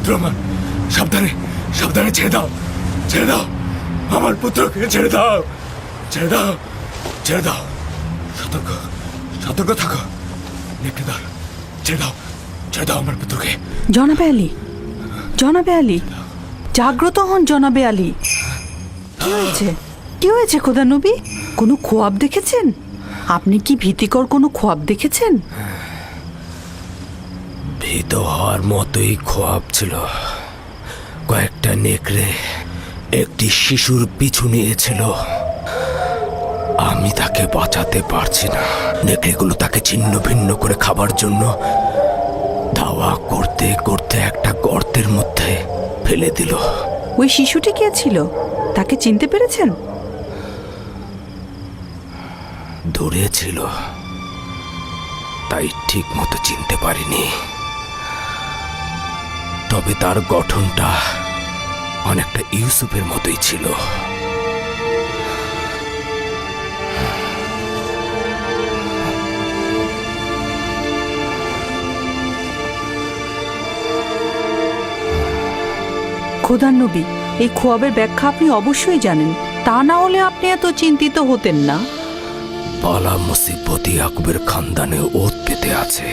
পুত্র আমার, সাবধানে সাবধানে ছেড়ে দাও, ছেড়ে দাও আমার পুত্রকে, ছেড়ে দাও, ছেড়ে দাও, ছেড়ে দাও, সতর্ক সতর্ক থাকো নেকড়েদার, ছেড়ে দাও, ছেড়ে দাও আমার পুত্রকে। জনাবে আলী, জনাবে আলী, জাগ্রত হন জনাবে আলী। কি হয়েছে, কি হয়েছে খোদা নবী? কোনো খোয়াব দেখেছেন? আপনি কি ভীতিকর কোনো খোয়াব দেখেছেন? ভীত হওয়ার মতোই খোয়াব ছিল। কয়েকটা নেকড়ে একটি শিশুর পিছু নিয়েছিল। আমি তাকে বাঁচাতে পারছি না। নেকড়েগুলো তাকে ছিন্ন ভিন্ন করে খাবার জন্য ধাওয়া করতে করতে একটা গর্তের মধ্যে ফেলে দিল। ওই শিশুটি কে ছিল? তাকে চিনতে পেরেছেন? দূরে ছিল, তাই ঠিক মতো চিনতে পারিনি। তবে তার গঠনটা অনেকটা ইউসুফের মতোই ছিল। খোদার নবী, এই খোয়াবের ব্যাখ্যা আপনি অবশ্যই জানেন, তা না হলে আপনি এত চিন্তিত হতেন না। বালা মুসিবত ইয়াকুবের খানদানে ওত পেতে আছে।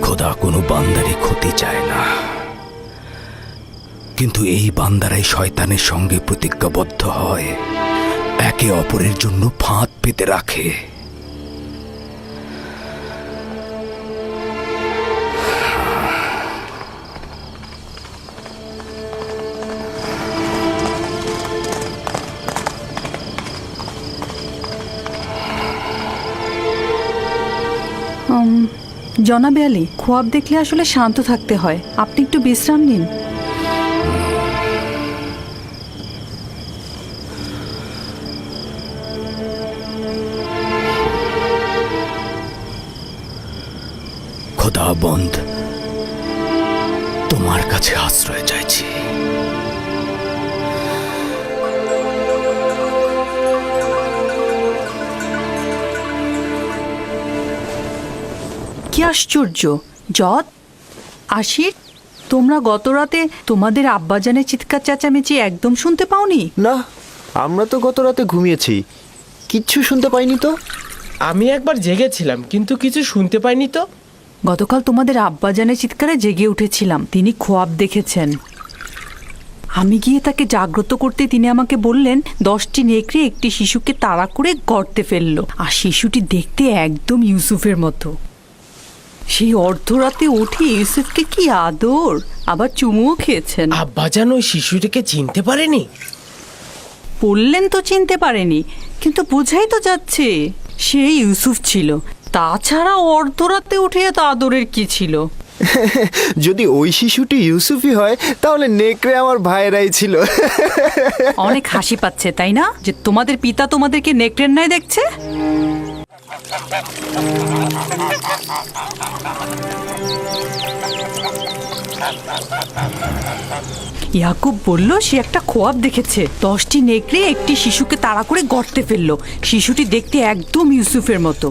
খোদা কোনো বান্দারই ক্ষতি চায় না, কিন্তু এই বান্দারাই শয়তানের সঙ্গে প্রতিজ্ঞাবদ্ধ হয়, একে অপরের জন্য ফাঁদ পেতে রাখে। জনাবে আলী, খোয়াব দেখলে আসলে শান্ত থাকতে হয়, আপনি একটু বিশ্রাম নিন। খোদাবন্দ, তোমার কাছে আশ্রয় চাইছি। কি আশ্চর্য! যত আশির, তোমরা গত রাতে তোমাদের আব্বাজানের চিৎকার চেঁচামেচি একদম শুনতে পাওনি? না, আমরা তো গত রাতে ঘুমিয়েছি, কিচ্ছু শুনতে পাইনি তো। আমি একবার জেগেছিলাম, কিন্তু কিছু শুনতে পাইনি তো। গতকাল তোমাদের আব্বাজানের চিৎকারে জেগে উঠেছিলাম, তিনি খোয়াব দেখেছেন। আমি গিয়ে তাকে জাগ্রত করতে তিনি আমাকে বললেন 10টি নেকড়ে একটি শিশুকে তাড়া করে গর্তে ফেললো, আর শিশুটি দেখতে একদম ইউসুফের মতো। সেই অর্ধরাতে উঠে ইউসুফকে কি আদর, আবার চুমুও খেয়েছেন। আব্বাজান ওই শিশুটিকে চিনতে পারেনি? বললেন তো চিনতে পারেনি, কিন্তু বোঝাই তো যাচ্ছে সে ইউসুফ ছিল। তাছাড়া অর্ধরাতে উঠে এত আদরের কি ছিল? যদি ওই শিশুটি ইউসুফই হয়, তাহলে নেকড়ে আমার ভাইয়েরাই ছিল। অনেক হাসি পাচ্ছে তাই না, যে তোমাদের পিতা তোমাদেরকে নেকড়ের ন্যায় দেখছে? ইয়াকুব বলল সে একটা খোয়াব দেখেছে, 10টি নেকড়ে একটি শিশুকে তাড়া করে গর্তে ফেললো, শিশুটি দেখতে একদম ইউসুফের মতো।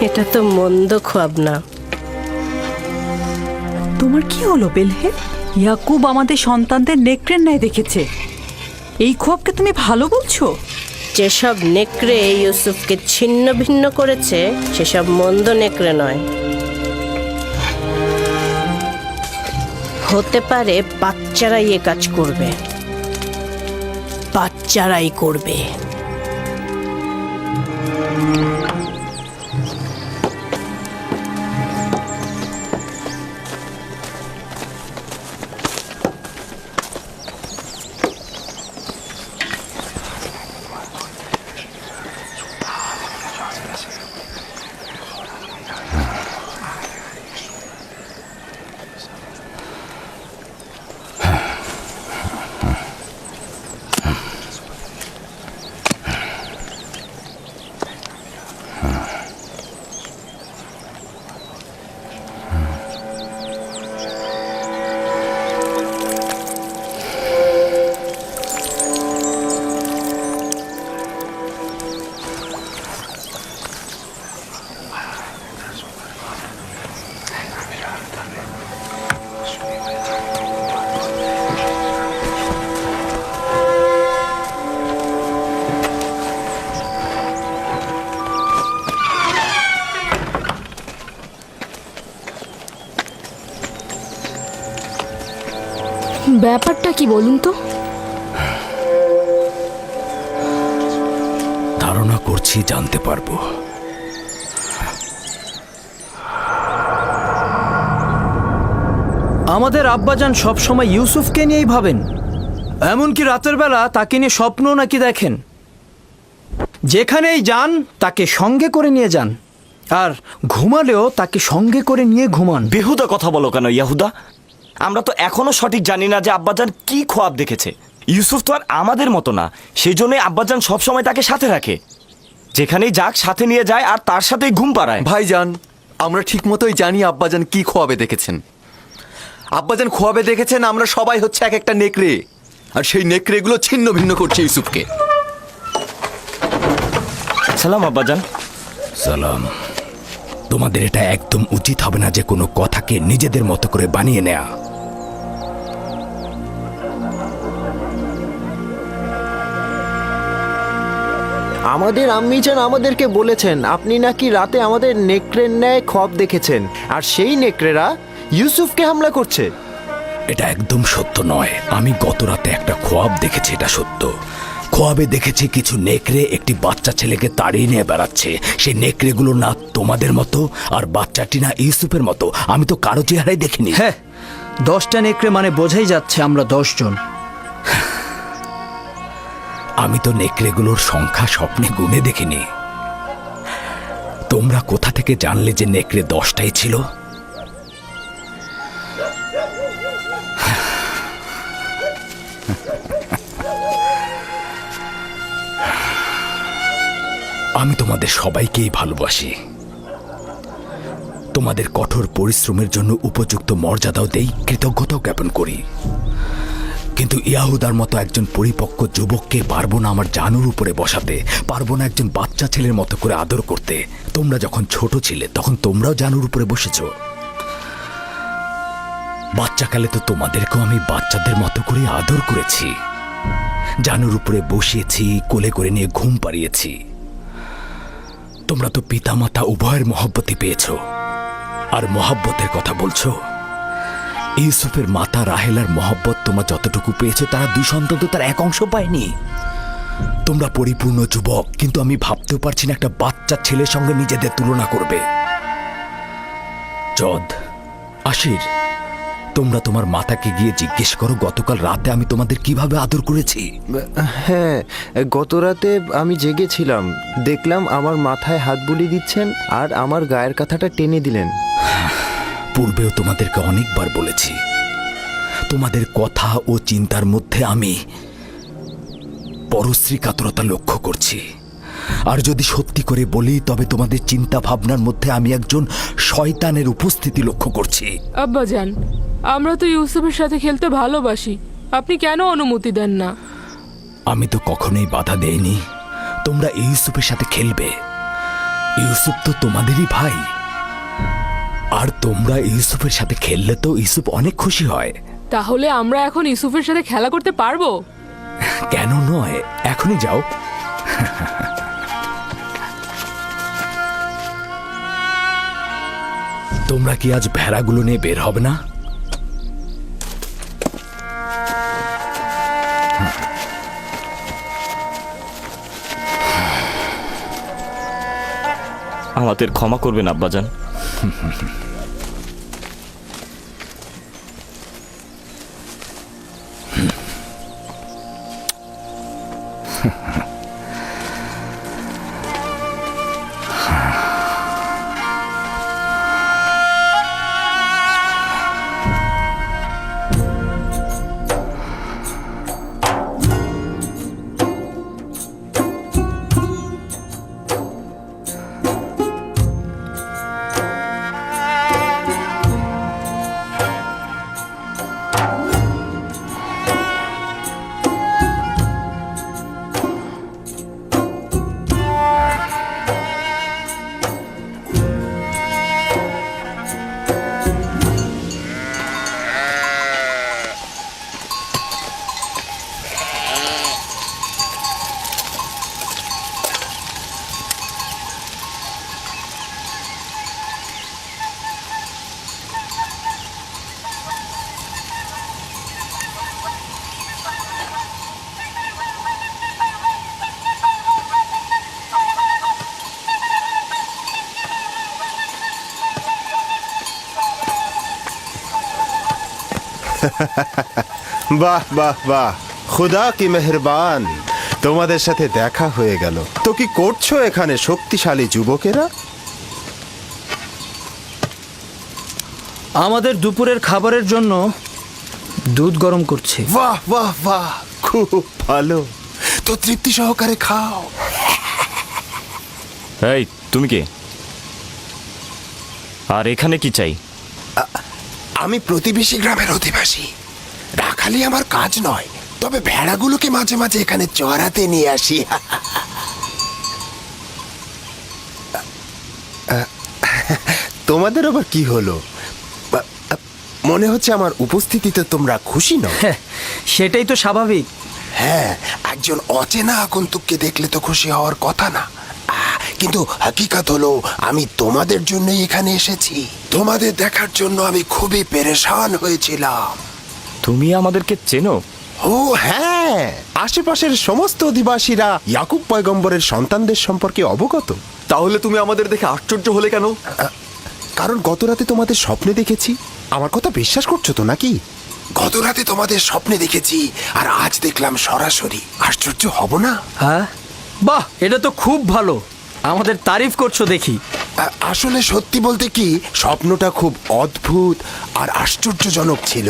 এটা তো মন্দ খোয়াব না। তোমার কি হলো বেলহে? ইয়াকুব আমাদের সন্তানদের নেকড়ের ন্যায় দেখেছে, এই খোয়াবকে তুমি ভালো বলছো? যেসব নেকড়ে ইউসুফকে ছিন্ন ভিন্ন করেছে সেসব মন্দ নেকড়ে নয়। হতে পারে বাচ্চারাই এ কাজ করবে, বাচ্চারাই করবে। ব্যাপারটা কি বলুন তো? ধারণা করছি জানতে পারবো। আমাদের আব্বাজান সবসময় ইউসুফকে নিয়েই ভাবেন, এমনকি রাতের বেলা তাকে নিয়ে স্বপ্ন নাকি দেখেন। যেখানেই যান তাকে সঙ্গে করে নিয়ে যান, আর ঘুমালেও তাকে সঙ্গে করে নিয়ে ঘুমান। বেহুদা কথা বলো কেন ইয়াহুদা? আমরা তো এখনো সঠিক জানি না যে আব্বাজান কি খোয়াব দেখেছে। ইউসুফ তো আর আমাদের মতো না, সেই জন্যই আব্বাজান সবসময় তাকে সাথে রাখে। যেখানেই যাক সাথে নিয়ে যায় আর তার সাথেই ঘুম পাড়ায়। ভাইজান, আমরা ঠিক মতোই জানি আব্বাজান কি খোয়াবে দেখেছেন। আব্বাজান খোয়াবে দেখেছেন আমরা সবাই হচ্ছে এক একটা নেকড়ে, আর সেই নেকড়েগুলো ছিন্ন ভিন্ন করছে ইউসুফকে। সালাম আব্বাজান। সালাম। তোমাদের এটা একদম উচিত হবে না যে কোনো কথাকে নিজেদের মতো করে বানিয়ে নেয়া। আমাদের আম্মিজান আমাদেরকে বলেছেন আপনি নাকি রাতে আমাদের নেকড়ের ন্যায় খোয়াব দেখেছেন, আর সেই নেকড়েরা ইউসুফকে হামলা করছে। এটা একদম সত্য নয়। আমি গত রাতে একটা খোয়াব দেখেছি, এটা সত্য। খোয়াবে দেখেছি কিছু নেকড়ে একটি বাচ্চা ছেলেকে তাড়িয়ে নিয়ে বেড়াচ্ছে। সেই নেকড়েগুলো না তোমাদের মতো, আর বাচ্চাটি না ইউসুফের মতো। আমি তো কারো চেহারাই দেখিনি। হ্যাঁ, 10টা নেকড়ে মানে বোঝাই যাচ্ছে আমরা 10 জন। আমি তো নেকড়েগুলোর সংখ্যা স্বপ্নে গুনে দেখিনি। তোমরা কোথা থেকে জানলে যে নেকড়ে 10টাই ছিল? আমি তোমাদের সবাইকেই ভালোবাসি। তোমাদের কঠোর পরিশ্রমের জন্য উপযুক্ত মর্যাদাও দেই, কৃতজ্ঞতাও জ্ঞাপন করি। কিন্তু ইয়াহুদার মতো একজন পরিপক্ক যুবককে পারবো না আমার জানুর উপরে বসাতে, পারবো না একজন বাচ্চা ছেলের মতো করে আদর করতে। তোমরা যখন ছোট ছিলে তখন তোমরাও জানুর উপরে বসেছ। বাচ্চাকালে তো তোমাদেরকেও আমি বাচ্চাদের মতো করে আদর করেছি, জানুর উপরে বসিয়েছি, কোলে করে নিয়ে ঘুম পাড়িয়েছি। তোমরা তো পিতামাতা উভয়ের মহব্বতই পেয়েছ। আর মহব্বতের কথা বলছো? ইউসুফের মাতা রাহেলার মহব্বত তোমরা যতটুকু পেয়েছো, তারা 2 সন্তান তো তার এক অংশ পায়নি। তোমরা পরিপূর্ণ যুবক, কিন্তু আমি ভাবতেও পারছি না একটা বাচ্চা ছেলের সঙ্গে নিজেদের তুলনা করবে। জদ, আশির, তোমরা তোমার মাতাকে গিয়ে জিজ্ঞেস করো গতকাল রাতে আমি তোমাদের কিভাবে আদর করেছি। হ্যাঁ, গত রাতে আমি জেগেছিলাম, দেখলাম আমার মাথায় হাত বুলিয়ে দিচ্ছেন আর আমার গায়ের কাঁথাটা টেনে দিলেন। পূর্বেও তোমাদেরকে অনেকবার বলেছি, তোমাদের কথা ও চিন্তার মধ্যে আমি পরশ্রী কাতরতা লক্ষ্য করছি। আর যদি সত্যি করে বলি, তবে তোমাদের চিন্তা ভাবনার মধ্যে আমি একজন শয়তানের উপস্থিতি লক্ষ্য করছি। আব্বাজান, আমরা তো ইউসুফের সাথে খেলতে ভালোবাসি, আপনি কেন অনুমতি দেন না? আমি তো কখনোই বাধা দেইনি তোমরা ইউসুফের সাথে খেলবে। ইউসুফ তো তোমাদেরই ভাই, আর তোমরা ইউসুফের সাথে খেললে তো ইউসুফ অনেক খুশি হয়। তাহলে আমরা এখন ইউসুফের সাথে খেলা করতে পারবো? কেন নয়, এখনই যাও। তোমরা কি আজ ভেড়াগুলো নিয়ে বের হবে না? আমাদের ক্ষমা করবেন আব্বাজান। বাহ বাহ বাহ, খুদা কি মেহেরবান, তোমাদের সাথে দেখা হয়ে গেল। তো কি করছো এখানে শক্তিশালী যুবকেরা? আমাদের দুপুরের খাবারের জন্য দুধ গরম করছে। বাহ বাহ বাহ, খুব ভালো। তো তৃপ্তি সহকারে খাও। এই তুমি কে? আর এখানে কি চাই? আমি প্রতিবেশী গ্রামের অধিবাসী। রাখালি আমার কাজ নয়, তবে ভেড়াগুলোকে মাঝে মাঝে এখানে চড়াতে নিয়ে আসি। তোমাদের আবার কি হলো? মনে হচ্ছে আমার উপস্থিতিতে তোমরা খুশি নও। হ্যাঁ, সেটাই তো স্বাভাবিক। হ্যাঁ, একজন অচেনা আগন্তুককে দেখলে তো খুশি হওয়ার কথা না। কিন্তু হাকিকাত হলো আমি তোমাদের জন্যই এখানে এসেছি। তোমাদের দেখার জন্য আমি খুবই পেরেশান হয়েছিলাম। তুমি আমাদেরকে চেনো? ও হ্যাঁ, আশেপাশের সমস্ত অধিবাসীরা ইয়াকুব পয়গম্বরের সন্তানদের সম্পর্কে অবগত। তাহলে তুমি আমাদের দেখে আশ্চর্য হলে কেন? কারণ গত রাতে তোমাদের স্বপ্নে দেখেছি। আমার কথা বিশ্বাস করছো তো নাকি? গত রাতে তোমাদের স্বপ্নে দেখেছি আর আজ দেখলাম সরাসরি। আশ্চর্য হব না? হ্যাঁ, বাহ, এটা তো খুব ভালো। আমাদের তারিফ করছো দেখি। আসলে সত্যি বলতে কি, স্বপ্নটা খুব অদ্ভুত আর আশ্চর্যজনক ছিল।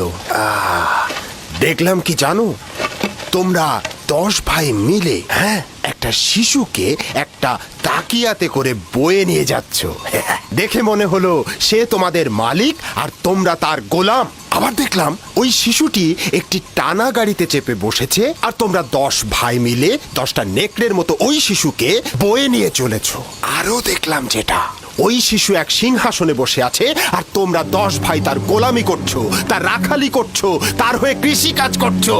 দেখলাম কি জানো, তোমরা 10 ভাই মিলে একটা শিশুকে একটা তাকিয়াতে করে বয়ে নিয়ে যাচ্ছ। দেখে মনে হলো সে তোমাদের মালিক আর তোমরা তার গোলাম। আবার দেখলাম ওই শিশুটি একটি টানা গাড়িতে চেপে বসেছে আর তোমরা 10 ভাই মিলে 10টা নেকড়ের মতো ওই শিশুকে বয়ে নিয়ে চলেছ। আরও দেখলাম যেটা, ওই শিশু এক সিংহাসনে বসে আছে আর তোমরা 10 ভাই তার গোলামি করছো, তার রাখালি করছো, তার হয়ে কৃষি কাজ করছো।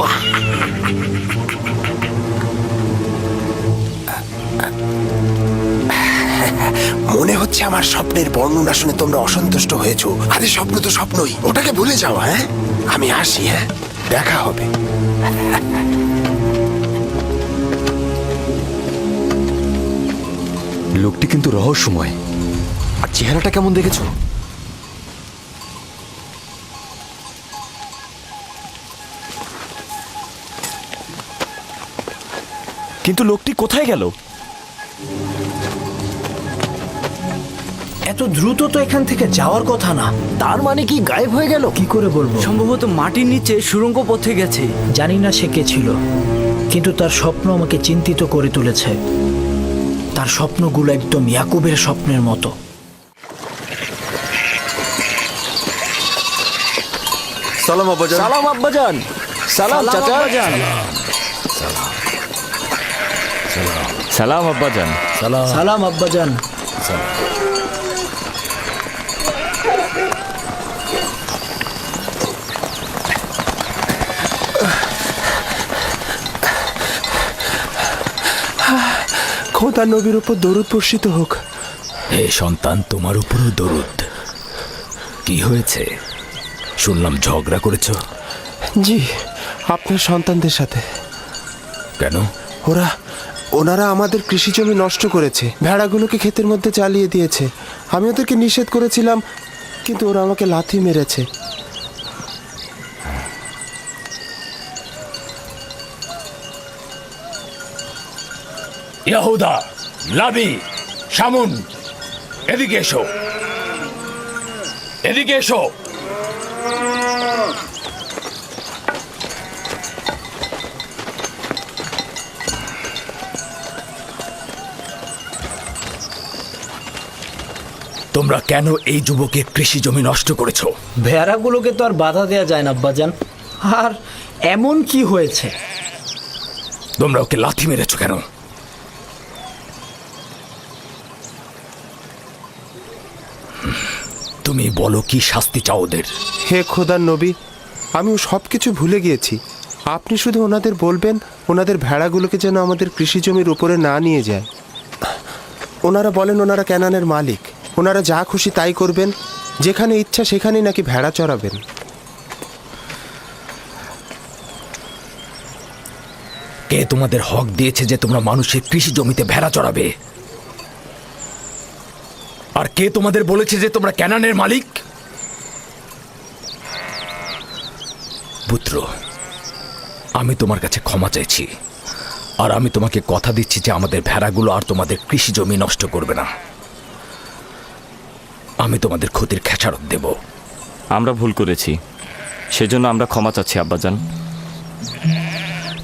মনে হচ্ছে আমার স্বপ্নের বর্ণনা শুনে তোমরা অসন্তুষ্ট হয়েছো। আরে স্বপ্ন তো স্বপ্নই, ওটাকে ভুলে যাও। হ্যাঁ, আমি আসি। হ্যাঁ, দেখা হবে। লোকটি কিন্তু রহস্যময়। আর চেহারাটা কেমন দেখেছো? কিন্তু লোকটি কোথায় গেল? এত দ্রুত তো এখান থেকে যাওয়ার কথা না। তার মানে কি গায়েব হয়ে গেল? কি করে বলবো? সম্ভবত মাটির নিচে সুড়ঙ্গ পথে গেছে। জানি না সে কে ছিল, কিন্তু তার স্বপ্ন আমাকে চিন্তিত করে তুলেছে। তার স্বপ্নগুলো একদম ইয়াকুবের স্বপ্নের মতো। সালাম আব্বাজান। সালাম আব্বাজান। সালাম চাচা। সালাম আব্বাজান। সালাম আব্বাজান। খোদা নবীর উপর দরুদ বর্ষিত হোক। হে সন্তান, তোমার উপরও দরুদ। কি হয়েছে? শুনলাম ঝগড়া করেছ। জি, আপনার সন্তানদের সাথে। কেন? ওনারা আমাদের কৃষি জমি নষ্ট করেছে, ভেড়াগুলোকে ক্ষেতের মধ্যে চালিয়ে দিয়েছে। আমি ওদেরকে নিষেধ করেছিলাম, কিন্তু ওরা আমাকে লাথি মেরেছে। ইয়াহুদা, লাবি, শামুন, এদিকে এসো, এদিকে এসো। তোমরা কেন এই যুবকের কৃষি জমি নষ্ট করেছো? ভেড়াগুলোকে তো আর বাধা দেওয়া যায় না আব্বাজান। আর এমন কি হয়েছে? তোমরা ওকে লাথি মেরেছো কেন? তুমি বলো, কি শাস্তি চাও ওদের? হে খোদার নবী, আমি সব কিছু ভুলে গিয়েছি। আপনি শুধু ওনাদের বলবেন ওনাদের ভেড়াগুলোকে যেন আমাদের কৃষি জমির উপরে না নিয়ে যায়। ওনারা বলেন ওনারা ক্যানানের মালিক, ওনারা যা খুশি তাই করবেন, যেখানে ইচ্ছা সেখানেই নাকি ভেড়া চড়াবেন। কে তোমাদের হক দিয়েছে যে তোমরা মানুষের কৃষি জমিতে ভেড়া চড়াবে? আর কে তোমাদের বলেছে যে তোমরা ক্যানানের মালিক? পুত্র, আমি তোমার কাছে ক্ষমা চাইছি, আর আমি তোমাকে কথা দিচ্ছি যে আমাদের ভেড়াগুলো আর তোমাদের কৃষি জমি নষ্ট করবে না। আমি তোমাদের ক্ষতির খেসারত দেব। আমরা ভুল করেছি, সেজন্য আমরা ক্ষমা চাচ্ছি আব্বাজান।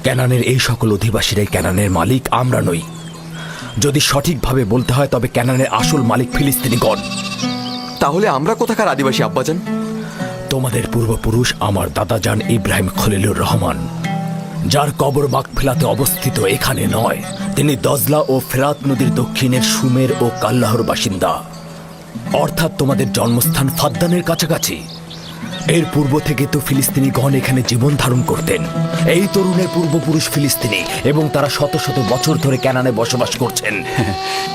ক্যানানের এই সকল অধিবাসীরাই ক্যানানের মালিক, আমরা নই। যদি সঠিকভাবে বলতে হয় তবে ক্যানানের আসল মালিক ফিলিস্তিনিগণ। তাহলে আমরা কোথাকার আদিবাসী আব্বাজান? তোমাদের পূর্বপুরুষ আমার দাদাজান ইব্রাহিম খলিলুর রহমান, যার কবর মাকফিলাতে অবস্থিত এখানে নয়। তিনি দজলা ও ফেরাত নদীর দক্ষিণের সুমের ও কাল্লাহর বাসিন্দা, অর্থাৎ তোমাদের জন্মস্থান ফাদ্দানের কাছাকাছি। এর পূর্ব থেকে তো ফিলিস্তিনিগণ এখানে জীবন ধারণ করতেন। এই তরুণের পূর্বপুরুষ ফিলিস্তিনি এবং তারা শত শত বছর ধরে ক্যানানে বসবাস করছেন।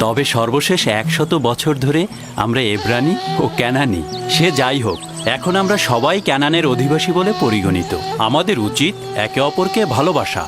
তবে সর্বশেষ 100 বছর ধরে আমরা এব্রানি ও ক্যানানি। সে যাই হোক, এখন আমরা সবাই ক্যানানের অধিবাসী বলে পরিগণিত। আমাদের উচিত একে অপরকে ভালোবাসা।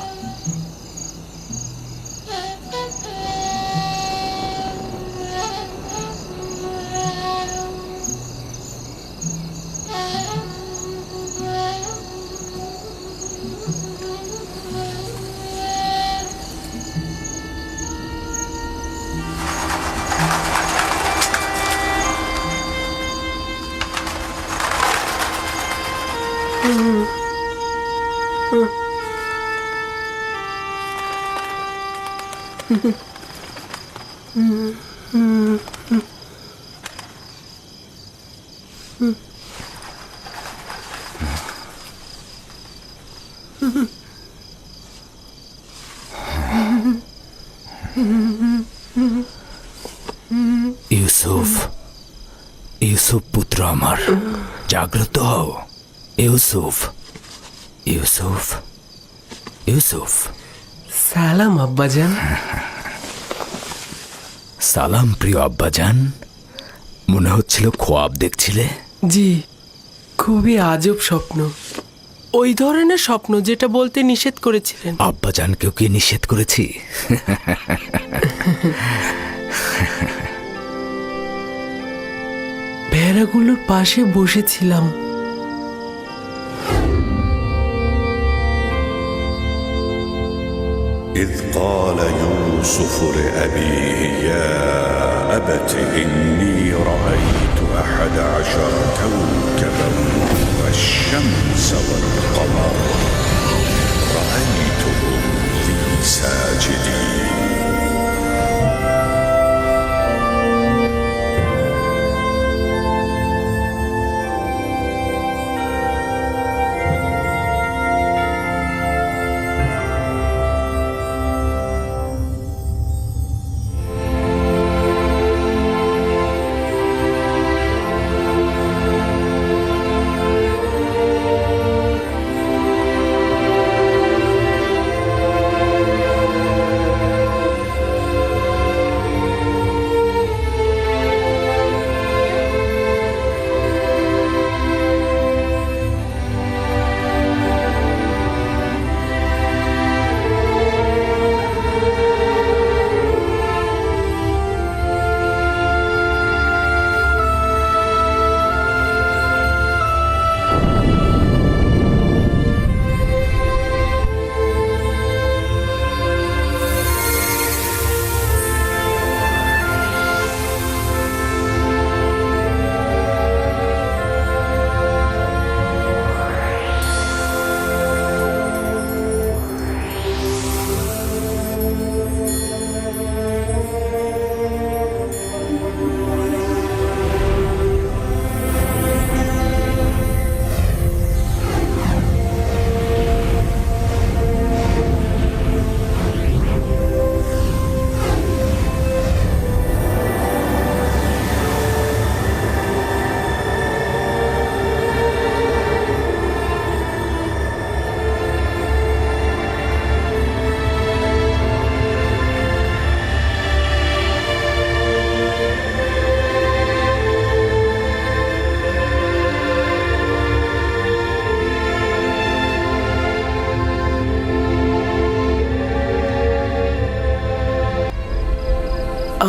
ইউসুফ, ইউসুফ পুত্র আমার, জাগ্রত হও। ইউসুফ, ইউসুফ, ইউসুফ। সালাম আব্বাজান। সালাম প্রিয় আব্বাজান। মনে হচ্ছিল খোয়াব দেখছিলে। জি, খুবই আজব স্বপ্ন। ওই ধরনের স্বপ্ন যেটা বলতে নিষেধ করেছিলেন। আব্বাজানকেও কি নিষেধ করেছি? ভেড়াগুলোর পাশে বসেছিলাম। إذ قال يوسف لأبيه يا أبت إني رأيت 11 كوكبا والشمس والقمر رأيتهم لي ساجدين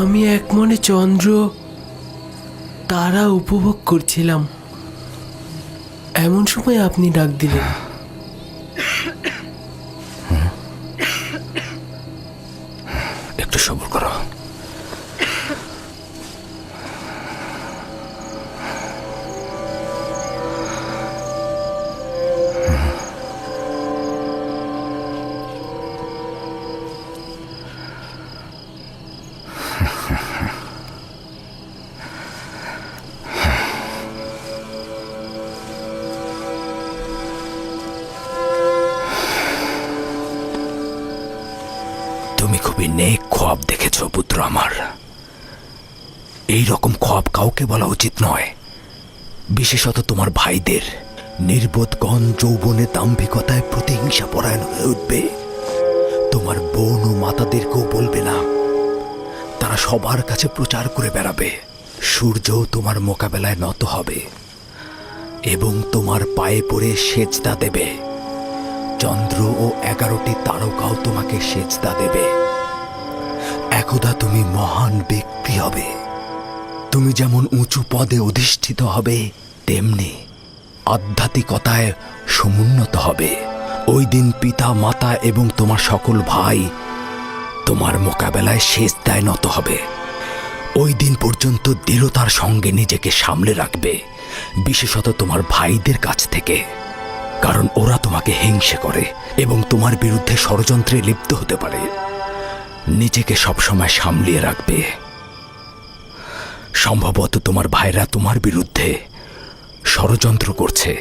আমি এক মনে চন্দ্র তারা উপভোগ করছিলাম। এমন সময় আপনি ডাক দিলেন। সবর করো। তুমি খুবই নেক খোয়াব দেখেছ পুত্র আমার। এই রকম খোয়াব কাউকে বলা উচিত নয়, বিশেষত তোমার ভাইদের। নির্বোধগণ যৌবনে দাম্ভিকতায় প্রতিহিংসা পরায়ণ হয়ে উঠবে। তোমার বোন ও মাতাদেরকেও বলবে না, তারা সবার কাছে প্রচার করে বেড়াবে। সূর্যও তোমার মোকাবেলায় নত হবে এবং তোমার পায়ে পড়ে সেজদা দেবে। চন্দ্র ও 11টি তারকাও তোমাকে সেজদা দেবে। একদা তুমি মহান ব্যক্তি হবে। তুমি যেমন উঁচু পদে অধিষ্ঠিত হবে, তেমনি আধ্যাত্মিকতায় সমুন্নত হবে। ওই দিন পিতা মাতা এবং তোমার সকল ভাই তোমার মোকাবেলায় সেজদায় নত হবে। ওই দিন পর্যন্ত দৃঢ়তার সঙ্গে নিজেকে সামলে রাখবে, বিশেষত তোমার ভাইদের কাছ থেকে, কারণ ওরা তোমাকে হিংসে করে এবং তোমার বিরুদ্ধে ষড়যন্ত্রে লিপ্ত হতে পারে। নিজেকে সবসময় সামলিয়ে রাখবে। সম্ভবত তোমার ভাইরা তোমার বিরুদ্ধে ষড়যন্ত্র করছে,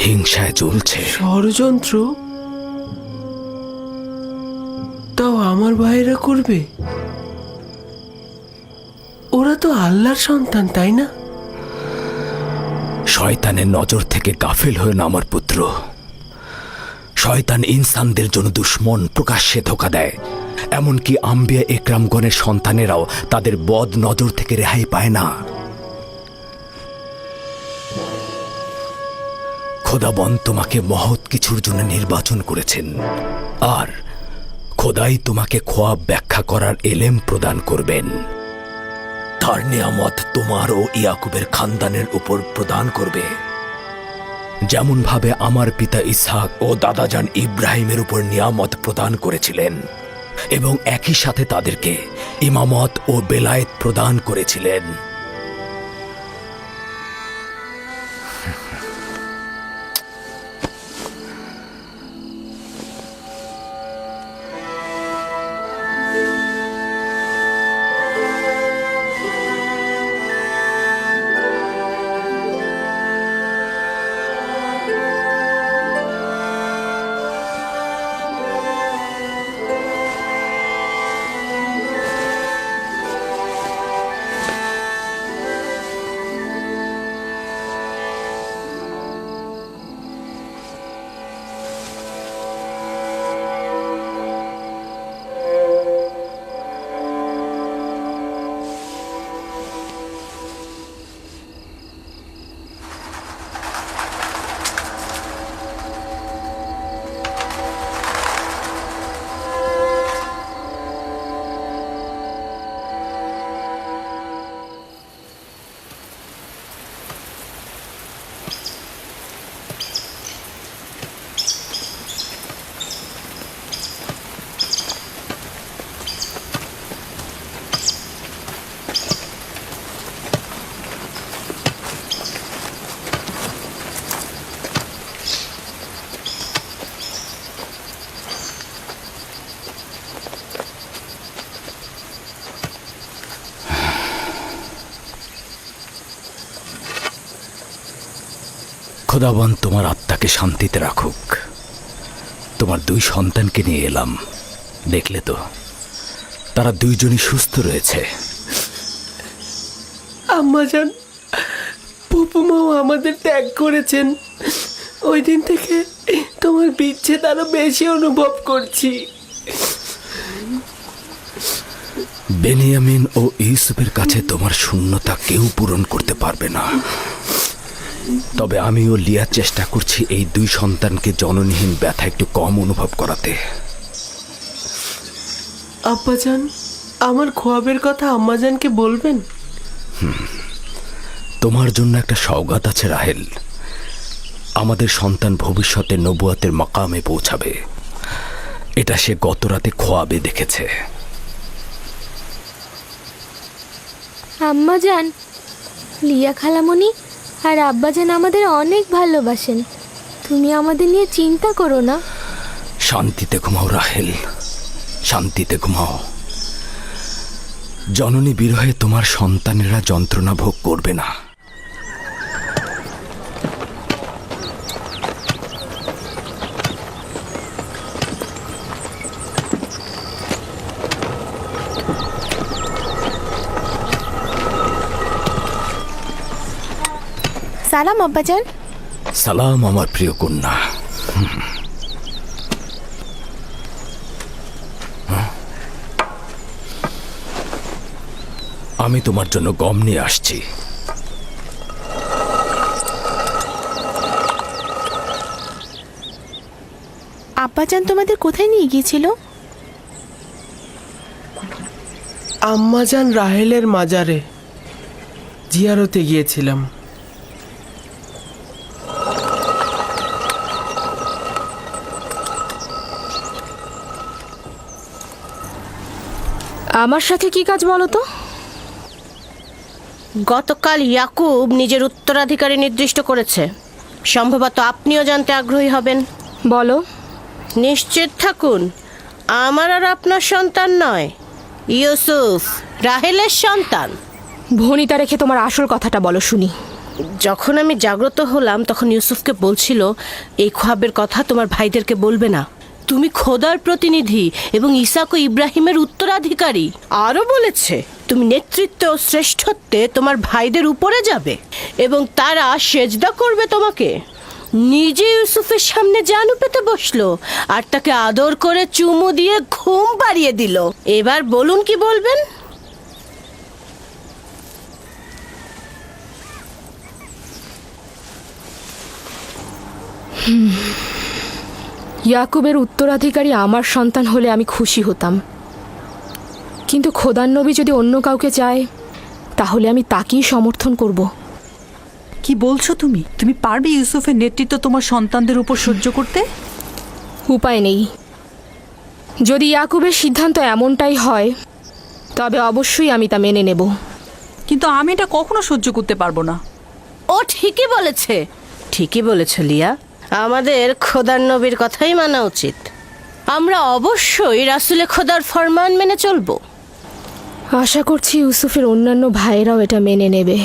হিংসায় জ্বলছে। ষড়যন্ত্র? তাও আমার ভাইরা করবে? ওরা তো আল্লাহর সন্তান, তাই না? শয়তানের নজর থেকে গাফিল হয়ে না আমার পুত্র। শয়তান ইনসানদের জন্য দুশ্মন, প্রকাশ্যে ধোঁকা দেয়। এমনকি আম্বিয়া একরামগণের সন্তানেরাও তাদের বদ নজর থেকে রেহাই পায় না। খোদাবন তোমাকে মহৎ কিছুর জন্য নির্বাচন করেছেন, আর খোদাই তোমাকে খোয়াব ব্যাখ্যা করার এলেম প্রদান করবেন। তার নিয়ামত তোমার ও ইয়াকুবের খানদানের উপর প্রদান করবে, যেমন ভাবে আমার পিতা ইসহাক ও দাদাজান ইব্রাহিমের উপর নিয়ামত প্রদান করেছিলেন এবং একই সাথে তাদেরকে ইমামত ও বেলায়েত প্রদান করেছিলেন। খোদাবন তোমার আত্মাকে শান্তিতে রাখুক। তোমার দুই সন্তানকে নিয়ে এলাম, দেখলে তো তারা দুইজনই সুস্থ রয়েছে। আম্মাজান, ফুপুমাও আমাদের ত্যাগ করেছেন। ওই দিন থেকে তোমার বিচ্ছেদ আরো বেশি অনুভব করছি। বেনিয়ামিন ও ইউসুফের কাছে তোমার শূন্যতা কেউ পূরণ করতে পারবে না। তবে আমিও লিয়ার চেষ্টা করছি এই দুই সন্তানকে জননীহীন ব্যথা একটু কম অনুভব করাতে। আব্বাজান, আমার খোয়াবের কথা আম্মাজানকে বলবেন? তোমার জন্য একটা সওগাত আছে রাহেল। আমাদের সন্তান ভবিষ্যতে নবুয়াতের মাকামে পৌঁছাবে, এটা সে গত রাতে খোয়াবে দেখেছে। আম্মাজান, লিয়া খালামণি আর আব্বাজান আমাদের অনেক ভালোবাসেন। তুমি আমাদের নিয়ে চিন্তা করো না। শান্তিতে ঘুমাও রাহেল, শান্তিতে ঘুমাও। জননী বিরহে তোমার সন্তানেরা যন্ত্রণা ভোগ করবে না। সালাম আব্বাজান। সালাম আমার প্রিয় কন্যা। আমি তোমার জন্য গম নিয়ে আসছি। আব্বাজান তোমাদের কোথায় নিয়ে গিয়েছিল? আম্মাজান রাহেলের মাজারে জিয়ারতে গিয়েছিলাম। আমার সাথে কি কাজ বলো তো? গতকাল ইয়াকুব নিজের উত্তরাধিকারী নির্দিষ্ট করেছে। সম্ভবত আপনিও জানতে আগ্রহী হবেন। বলো। নিশ্চিত থাকুন, আমার আর আপনার সন্তান নয়, ইউসুফ রাহেলের সন্তান। ভনিতা রেখে তোমার আসল কথাটা বলো শুনি। যখন আমি জাগ্রত হলাম তখন ইউসুফকে বলছিল, এই খ্বাবের কথা তোমার ভাইদেরকে বলবে না। তুমি খোদার প্রতিনিধি এবং ইসাক ও ইব্রাহিমের উত্তরাধিকারী। আরও বলেছে, তুমি নেতৃত্বে ও শ্রেষ্ঠত্বে তোমার ভাইদের উপরে যাবে এবং তারা সেজদা করবে তোমাকে। নিজে ইউসুফের সামনে জানু পেতে বসলো আর তাকে আদর করে চুমু দিয়ে ঘুম পাড়িয়ে দিল। এবার বলুন কি বলবেন? ইয়াকুবের উত্তরাধিকারী আমার সন্তান হলে আমি খুশি হতাম, কিন্তু খোদার নবী যদি অন্য কাউকে চায় তাহলে আমি তাকেই সমর্থন করব। কি বলছো তুমি? তুমি পারবে ইউসুফের নেতৃত্ব তোমার সন্তানদের উপর সহ্য করতে? উপায় নেই। যদি ইয়াকুবের সিদ্ধান্ত এমনটাই হয় তবে অবশ্যই আমি তা মেনে নেব। কিন্তু আমি এটা কখনো সহ্য করতে পারবো না। ও ঠিকই বলেছে, ঠিকই বলেছে লিয়া। আমাদের খোদার নবীর কথাই মানা উচিত। আমরা অবশ্যই রাসূলে খোদার ফরমান মেনে চলব। আশা করছি ইউসুফের অন্যান্য ভাইয়েরাও এটা মেনে নেবে।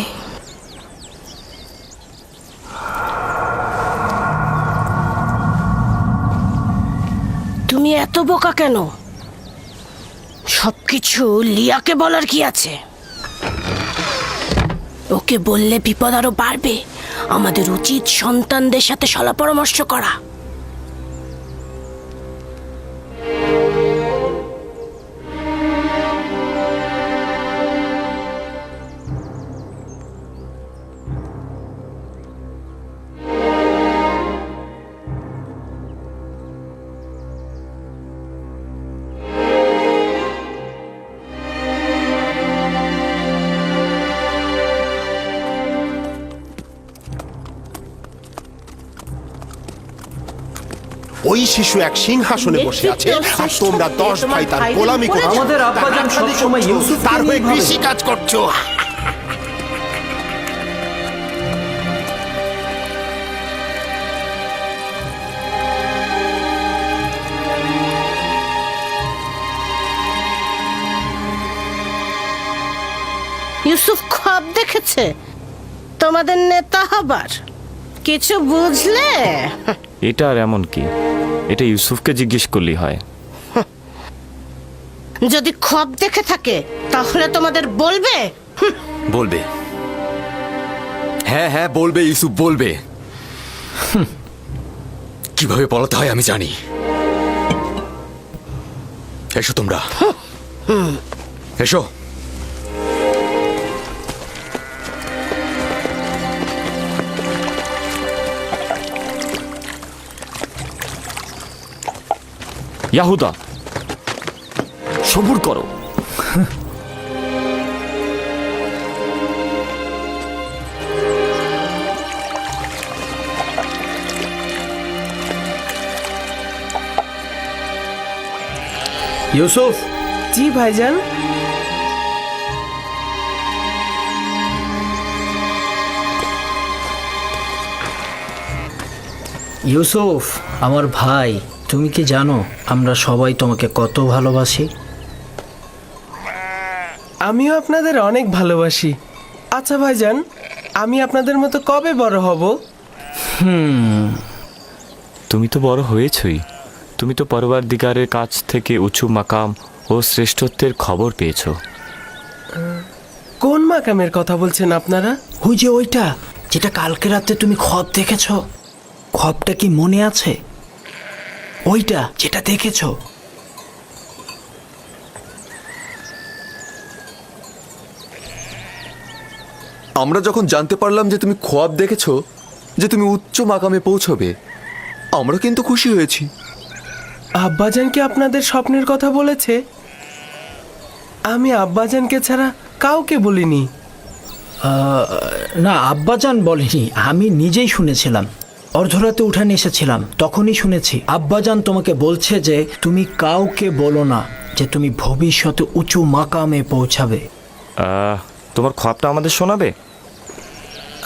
তুমি এত বোকা কেন? সবকিছু লিয়াকে বলার কি আছে? ওকে বললে বিপদ আরো বাড়বে। আমাদের উচিত সন্তানদের সাথে সলা পরামর্শ করা। ওই শিশু এক সিংহাসনে বসে আছে আর তোমরা 10 ভাই তার গোলামি করছো। আমাদের আব্বাজান সবসময় ইউসুফকে তার হয়ে নিয়ে ভাবে। কৃষি কাজ করছো। ইউসুফ খ্বাব দেখেছে, তোমাদের নেতা হবার। কিছু বুঝলে? এটা আর এমন কি? এটা ইউসুফকে জিজ্ঞেস করলেই হয়। যদি খ্বাব দেখে থাকে তাহলে তোমাদের বলবে। বলবে। হ্যাঁ হ্যাঁ বলবে, ইউসুফ বলবে। কিভাবে পলাতে হয় আমি জানি। এসো তোমরা, এসো। ইয়াহুদা, সবুর করো। ইউসুফ, জি ভাইজান। ইউসুফ আমার ভাই, তুমি কি জানো আমরা সবাই তোমাকে কত ভালোবাসি? আমিও আপনাদের অনেক ভালোবাসি। আচ্ছা ভাইজান, আমি আপনাদের মতো কবে বড় হব? তুমি তো বড় হয়েছই। তুমি তো পরওয়ারদিগারের কাছ থেকে উঁচু মাকাম ও শ্রেষ্ঠত্বের খবর পেয়েছো। কোন মাকামের কথা বলছেন আপনারা? ওই যে ওইটা, যেটা কালকে রাতে তুমি খব দেখেছো। খবটা কি মনে আছে? ওইটা যেটা দেখেছো। আমরা যখন জানতে পারলাম যে তুমি খোয়াব দেখেছো, যে তুমি উচ্চ মাকামে পৌঁছবে, আমরা কিন্তু খুশি হয়েছি। আব্বাজান কি আপনাদের স্বপ্নের কথা বলেছে? আমি আব্বাজানকে ছাড়া কাউকে বলিনি। না, আব্বাজান বলেনি, আমি নিজেই শুনেছিলাম। অর্ধরাতে উঠানে এসেছিলাম, তখনই শুনেছি আব্বাজান তোমাকে বলছে যে তুমি কাউকে বলো না যে তুমি ভবিষ্যতে উঁচু মাকামে পৌঁছাবে। তোমার খবরটা আমাদের শোনাবে?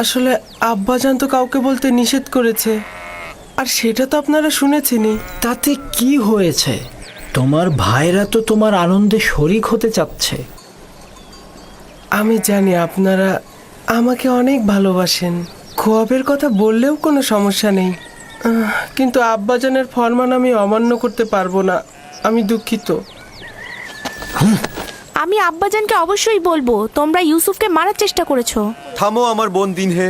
আসলে আব্বাজান তো কাউকে বলতে নিষেধ করেছে, আর সেটা তো আপনারা শুনেছেনই। তাতে কি হয়েছে? তোমার ভাইরা তো তোমার আনন্দে শরিক হতে চাচ্ছে। আমি জানি আপনারা আমাকে অনেক ভালোবাসেন, খোয়াবের কথা বললেও কোনো সমস্যা নেই। কিন্তু আব্বাজানের ফরমান আমি অমান্য করতে পারবো না। আমি দুঃখিত। আমি আব্বাজানকে অবশ্যই বলবো তোমরা ইউসুফকে মারার চেষ্টা করেছো। থামো আমার বোন দিনহে,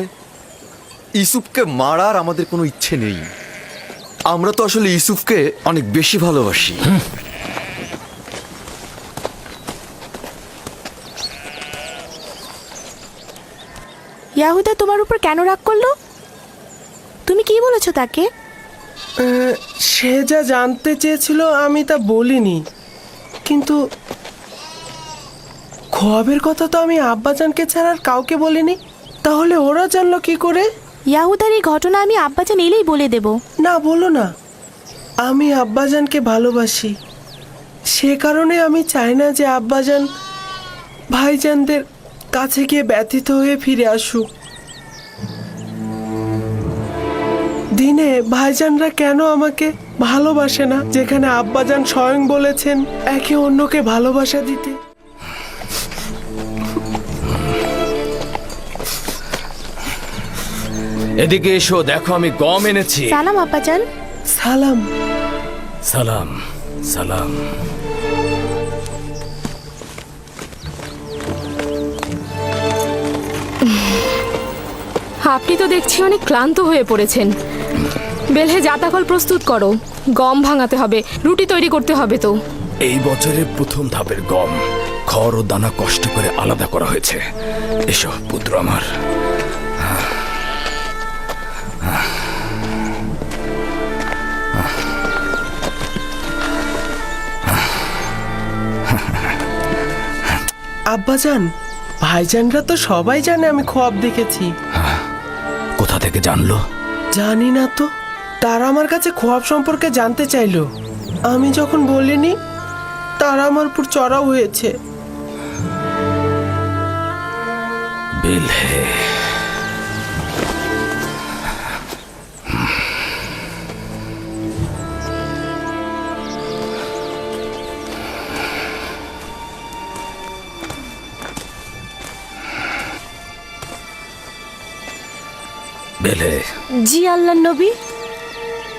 ইউসুফকে মারার আমাদের কোনো ইচ্ছে নেই। আমরা তো আসলে ইউসুফকে অনেক বেশি ভালোবাসি। ইয়াহুদা তোমার উপর কেন রাগ করলো? তুমি কি বলেছো তাকে? সে যা জানতে চেয়েছিল আমি তা বলিনি, কিন্তু খোয়াবের কথা তো আমি আব্বাজানকে ছাড়া আর কাউকে বলিনি। তাহলে ওরা জানলো কি করে? ইয়াহুদার এই ঘটনা আমি আব্বাজান এলেই বলে দেব। না, বলো না। আমি আব্বাজানকে ভালোবাসি, সে কারণে আমি চাই না যে আব্বাজান ভাইজানদের কাছে গিয়ে ব্যথিত হয়ে ফিরে আসুক। দিনে ভাইজানরা কেন আমাকে ভালোবাসে না, যেখানে আব্বাজান স্বয়ং বলেছেন একে অন্যকে ভালোবাসা দিতে? এদিকে এসো, দেখো আমি গম এনেছি। সালাম আব্বাজান। সালাম। সালাম সালাম। আপনি তো দেখছি অনেক ক্লান্ত হয়ে পড়েছেন। বেলহে জাতাকল প্রস্তুত করো, গম ভাঙাতে হবে, রুটি তৈরি করতে হবে। তো এই বছরের প্রথম ধাপের গম খড় ও দানা কষ্ট করে আলাদা করা হয়েছে। এসো পুত্র আমার। আব্বাজান, ভাইজানরা তো সবাই জানে আমি খোয়াব দেখেছি। কোথা থেকে জানলো? জানি না তো, তারা আমার কাছে খোয়াব সম্পর্কে জানতে চাইলো। আমি যখন বলিনি, তারা আমার উপর চড়াও হয়েছে। বেলহে, বেলহে, জি আল্লাহর নবী।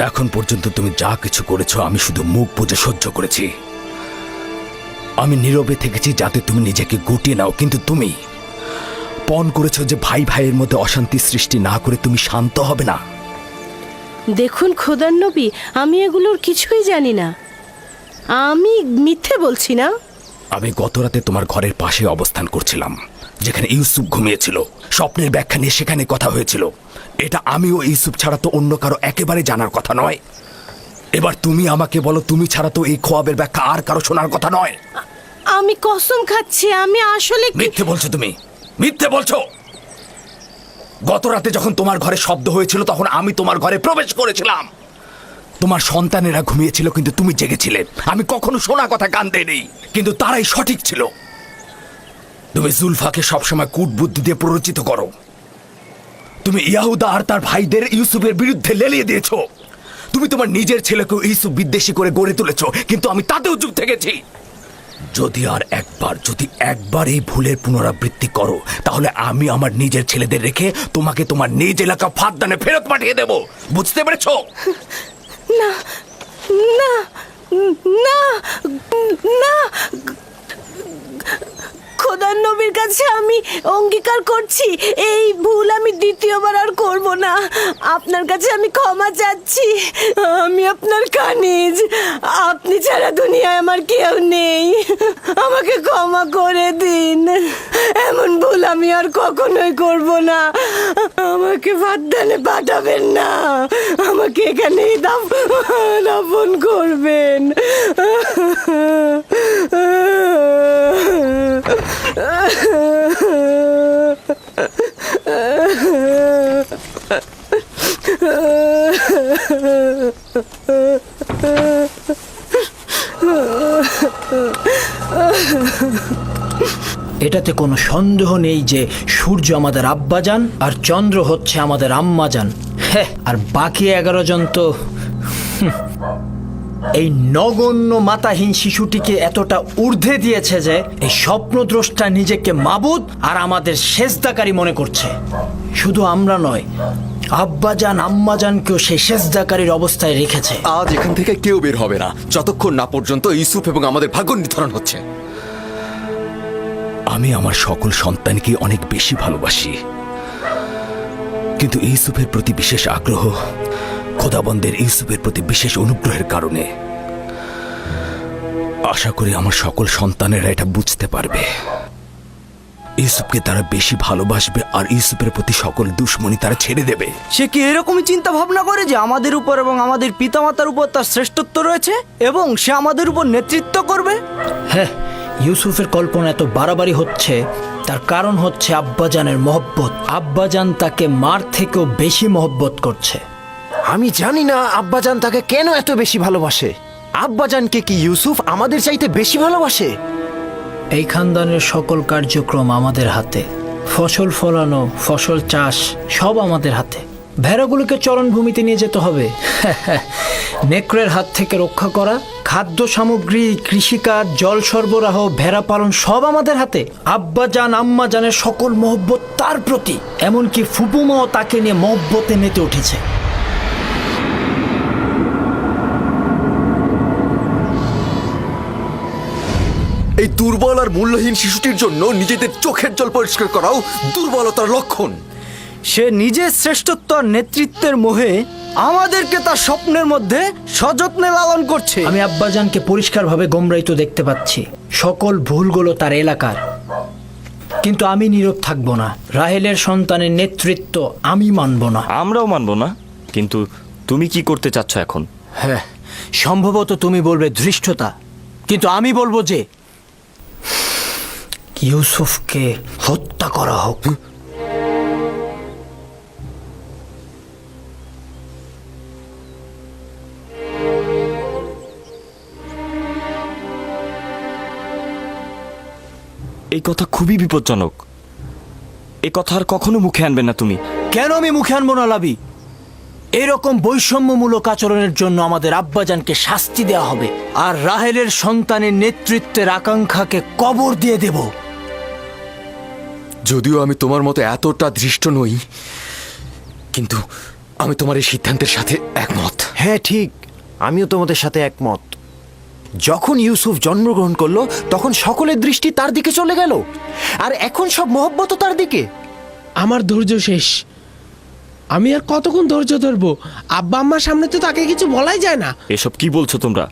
এখন পর্যন্ত তুমি যা কিছু করেছো আমি শুধু মুখ বুজে সহ্য করেছি। আমি নীরবে থেকেছি যাতে তুমি নিজেকে গুটিয়ে নাও, কিন্তু তুমি পণ করেছো যে ভাই ভাইয়ের মধ্যে অশান্তি সৃষ্টি না করে তুমি শান্ত হবে না। দেখুন খোদার নবী, আমি এগুলোর কিছুই জানি না। আমি মিথ্যে বলছি না। আমি গত রাতে তোমার ঘরের পাশে অবস্থান করছিলাম, যেখানে ইউসুফ ঘুমিয়েছিল। স্বপ্নের ব্যাখ্যা নিয়ে সেখানে কথা হয়েছিল। এটা আমি ও ইউসুফ ছাড়া তো অন্য কারো একেবারে জানার কথা নয়। এবার তুমি আমাকে বলো, তুমি ছাড়া তো এই খোয়াবের ব্যাখ্যা আর কারো শোনার কথা নয়। আমি কসম খাচ্ছি, আমি আসলে মিথ্যে বলছো তুমি, মিথ্যে বলছো। গত রাতে যখন তোমার ঘরে শব্দ হয়েছিল তখন আমি তোমার ঘরে প্রবেশ করেছিলাম। তোমার সন্তানেরা ঘুমিয়েছিল কিন্তু তুমি জেগেছিলে। আমি কখনো শোনা কথা কান দেইনি, কিন্তু তারাই সঠিক ছিল। তুমি জুলফাকে সবসময় কূটবুদ্ধি দিয়ে প্ররোচিত করো। তুমি ইয়াহুদা আর তার ভাইদের ইউসুফের বিরুদ্ধে লেলিয়ে দিয়েছো। তুমি তোমার নিজের ছেলেকেও ইউসুফ বিদ্বেষী করে গড়ে তুলেছো, কিন্তু আমি তাতেও চুপ থেকেছি। যদি একবার এই ভুলের পুনরাবৃত্তি করো, তাহলে আমি আমার নিজের ছেলেদের রেখে তোমাকে তোমার নিজ এলাকা ফাঁদদানে ফেরত পাঠিয়ে দেব। বুঝতে পেরেছো? না না না না, খোদার নবীর কাছে আমি অঙ্গীকার করছি এই ভুল আমি দ্বিতীয়বার আর করব না। আপনার কাছে আমি ক্ষমা চাচ্ছি। আমি আপনার কানিজ, আপনি ছাড়া দুনিয়ায় আমার কেউ নেই। আমাকে ক্ষমা করে দিন। এমন ভুল আমি আর কখনোই করব না। আমাকে ফাঁদদানে পাঠাবেন না, আমাকে এখানেই দাফন করবেন। এটাতে কোনো সন্দেহ নেই যে সূর্য আমাদের আব্বাজান আর চন্দ্র হচ্ছে আমাদের আম্মাজান। হ্যাঁ, আর বাকি 11 জন তো এই নগণ্য মাতাহীন শিশুটিকে এতটা ঊর্ধ্বে দিয়েছে যে এই স্বপ্নদ্রষ্টা নিজেকে মাবুদ আর আমাদের সেজদাকারী মনে করছে। শুধু আমরা নয়, আব্বাজান আম্মাজানকেও সেই সেজদাকারীর অবস্থায় রেখেছে। আজ এখান থেকে কেউ বের হবে না যতক্ষণ না পর্যন্ত ইউসুফ এবং আমাদের ভাগ্য নির্ধারণ হচ্ছে। আমি আমার সকল সন্তানকে অনেক বেশি ভালোবাসি, কিন্তু ইউসুফের প্রতি বিশেষ আগ্রহ খোদাবন্দের ইউসুফের প্রতি বিশেষ অনুগ্রহের কারণে। আশা করি আমার সকল সন্তানেরা এটা বুঝতে পারবে। ইউসুফকে তারা বেশি ভালোবাসবে আর ইউসুফের প্রতি সকল দুশ্মনী তারা ছেড়ে দেবে। সে কি এরকমই চিন্তা ভাবনা করে যে আমাদের উপর এবং আমাদের পিতামাতার উপর তার শ্রেষ্ঠত্ব রয়েছে এবং সে আমাদের উপর নেতৃত্ব করবে? হ্যাঁ, ইউসুফের কল্পনা এত বাড়াবাড়ি হচ্ছে, তার কারণ হচ্ছে আব্বাজানের মহব্বত। আব্বাজান তাকে মার থেকেও বেশি মহব্বত করছে। আমি জানি না আব্বাজান তাকে কেন এত বেশি ভালোবাসে। আব্বাজানকে কি ইউসুফ আমাদের চাইতে বেশি ভালোবাসে? এই খানদানের সকল কার্যক্রম আমাদের হাতে। ফসল ফলানো, ফসল চাষ সব আমাদের হাতে। ভেড়াগুলোকে চরণভূমিতে নিয়ে যেতে হবে, নেকড়ের হাত থেকে রক্ষা করা, খাদ্য সামগ্রী, কৃষিকাজ, জল সরবরাহ, ভেড়া পালন সব আমাদের হাতে। আব্বাজান আম্মাজানের সকল মহব্বত তার প্রতি, এমনকি ফুপুমাও তাকে নিয়ে মহব্বতে মেতে উঠেছে। এই দুর্বল আর মূল্যহীন শিশুটির জন্য নিজেদের চোখের জল পরিষ্কার করাও দুর্বলতার লক্ষণ। সে নিজের শ্রেষ্ঠত্ব আর নেতৃত্বের মোহে আমাদেরকে তার স্বপ্নের মধ্যে সযত্নে লালন করছে। আমি আব্বাজানকে পরিষ্কারভাবে গোমরাইত দেখতে পাচ্ছি। সকল ভুলগুলো তার এলাকার, কিন্তু আমি নীরব থাকবো না। রাহেলের সন্তানের নেতৃত্ব আমি মানব না। আমরাও মানব না, কিন্তু তুমি কি করতে চাচ্ছ এখন? হ্যাঁ, সম্ভবত তুমি বলবে ধৃষ্টতা, কিন্তু আমি বলবো যে ইউসুফকে হত্যা করা হোক। এই কথা খুবই বিপজ্জনক। এ কথা আর কখনো মুখে আনবে না তুমি। কেন আমি মুখে আনবো না লাবি? এরকম বৈষম্যমূলক আচরণের জন্য আমাদের আব্বাজানকে শাস্তি দেওয়া হবে, আর রাহেলের সন্তানের নেতৃত্বের আকাঙ্ক্ষাকে কবর দিয়ে দেব। যদিও আমি তোমার মতো এতটা দৃষ্ট নই, কিন্তু আমি তোমার এই সিদ্ধান্তের সাথে একমত। হ্যাঁ ঠিক, আমিও তোমাদের সাথে একমত। যখন ইউসুফ জন্মগ্রহণ করলো তখন সকলের দৃষ্টি তার দিকে চলে গেল, আর এখন সব মহব্বত তার দিকে। আমার ধৈর্য শেষ। আমি আর কতক্ষণ ধৈর্য ধরবো? আব্বা আম্মার সামনে তো তাকে কিছু বলাই যায় না। এসব কি বলছো তোমরা?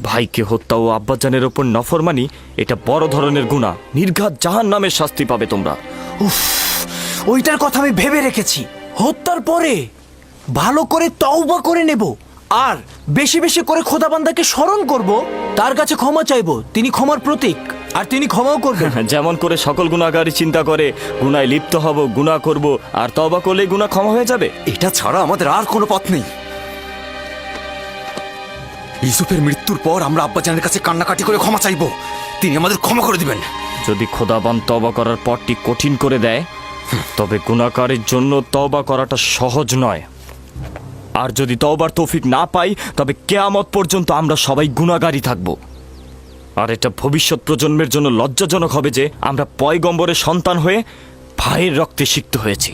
ভাইকে হত্যা ও আব্বাজানের ওপর নফরমানি, এটা বড় ধরনের গুনাহ। নির্ঘাত জাহান্নামের শাস্তি পাবে তোমরা। উফ, ওইটার কথা আমি ভেবে রেখেছি। হত্যার পরে ভালো করে তওবা করে নেব, আর বেশি বেশি করে খোদাবান্দাকে স্মরণ করব, তার কাছে ক্ষমা চাইবো। তিনি ক্ষমার প্রতীক, আর তিনি ক্ষমাও করবেন। যেমন করে সকল গুনাহগারী চিন্তা করে গুনায় লিপ্ত হব, গুনাহ করব, আর তওবা করলেই গুনাহ ক্ষমা হয়ে যাবে। এটা ছাড়া আমাদের আর কোনো পথ নেই। ইউসুফের মৃত্যুর পর আমরা আব্বাজানের কাছে কান্নাকাটি করে ক্ষমা চাইবো, তিনি আমাদের ক্ষমা করে দিবেন। যদি খোদাবান তওবা করার পথটি কঠিন করে দেয়, তবে গুনাহকারীর জন্য তওবা করাটা সহজ নয়। আর যদি তওবার তৌফিক না পাই তবে কেয়ামত পর্যন্ত আমরা সবাই গুনাহগারই থাকব। আর এটা ভবিষ্যৎ প্রজন্মের জন্য লজ্জাজনক হবে যে আমরা পয়গম্বরের সন্তান হয়ে ভাইয়ের রক্তে সিক্ত হয়েছি।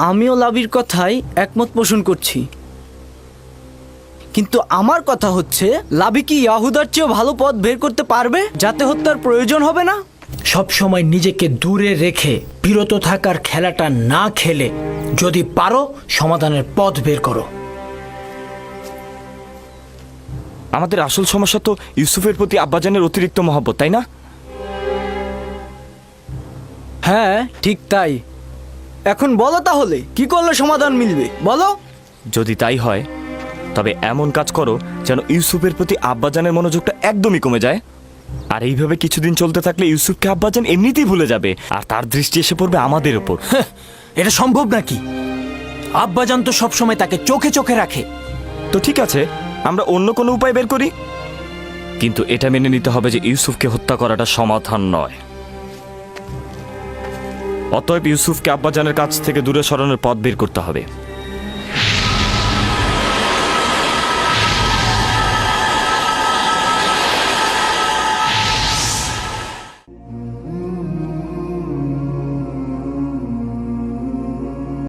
আমিও লাবির কথাই একমত পোষণ করছি, কিন্তু আমার কথা হচ্ছে লাবি কি ইয়াহুদার চেয়েও ভালো পথ বের করতে পারবে যাতে হত্যার প্রয়োজন হবে না? সব সময় নিজেকে দূরে রেখে বিরত থাকার খেলাটা না খেলে যদি পারো সমাধানের পথ বের করো। আমাদের আসল সমস্যা তো ইউসুফের প্রতি আব্বাজানের অতিরিক্ত মহব্বত, তাই না? হ্যাঁ ঠিক তাই। এখন বলো তাহলে কি করলে সমাধান মিলবে, বলো। যদি তাই হয় তবে এমন কাজ করো যেন ইউসুফের প্রতি আব্বাজানের মনোযোগটা একদমই কমে যায়। আর এইভাবে কিছুদিন চলতে থাকলে ইউসুফকে আব্বাজান এমনিতেই ভুলে যাবে আর তার দৃষ্টি এসে পড়বে আমাদের ওপর। এটা সম্ভব নাকি? আব্বাজান তো সবসময় তাকে চোখে চোখে রাখে। তো ঠিক আছে, আমরা অন্য কোনো উপায় বের করি, কিন্তু এটা মেনে নিতে হবে যে ইউসুফকে হত্যা করাটা সমাধান নয়। অতএব ইউসুফকে আব্বাজানের কাছ থেকে দূরে সরানোর পথ বের করতে হবে।